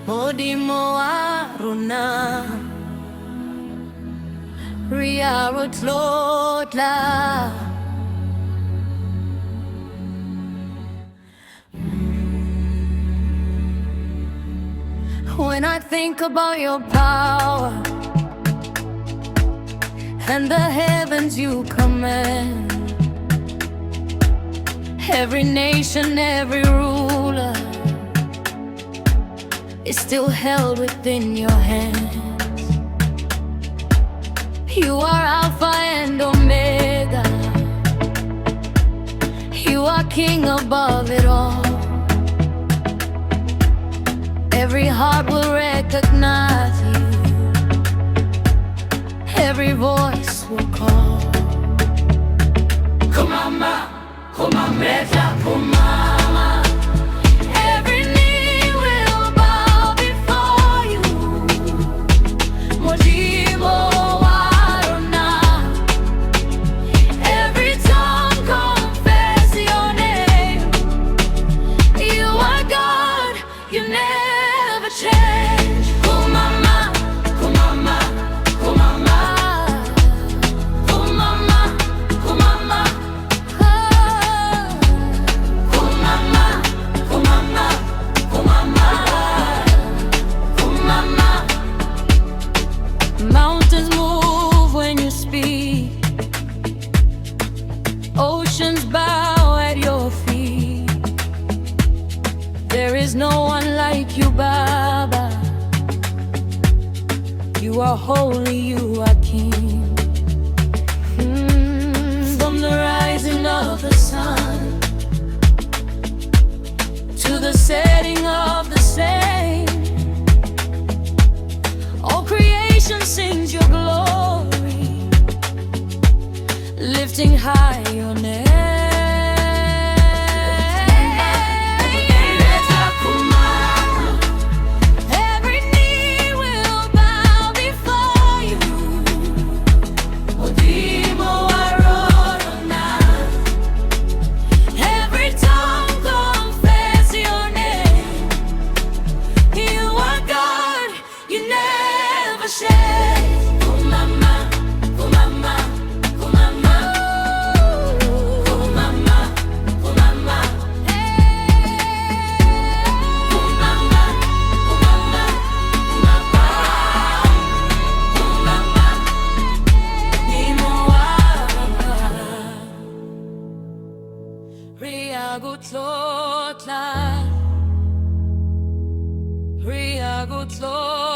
Modimo aruna Riarut lotla. When I think about your power and the heavens you command, every nation, every ruler is still held within your hands. You are Alpha and Omega. You are King above it all. Every heart will recognize you. Every voice will call. Kumama, kumameta, kumama. Every knee will bow before you. Modimo aruna. Every tongue confess your name. You are God, you never change. Kumama, kumama, kumama. Kumama, kumama. Kumama, kumama, kumama. Kumama. Mountains move when you speak. Oceans bow at your feet. There is no one like you, Baba. You are holy, you are King. From the rising of the sun to the setting of the same, all creation sings your glory, lifting high your name. Every knee will bow before you. Modimo aruna. Every tongue confess your name. You are God, you never change. Kumama, kumama, kumama. Kumama, kumama. Kumama, kumama, kumama. Kumama, Modimo aruna. Riagutlotla, riagutlotla.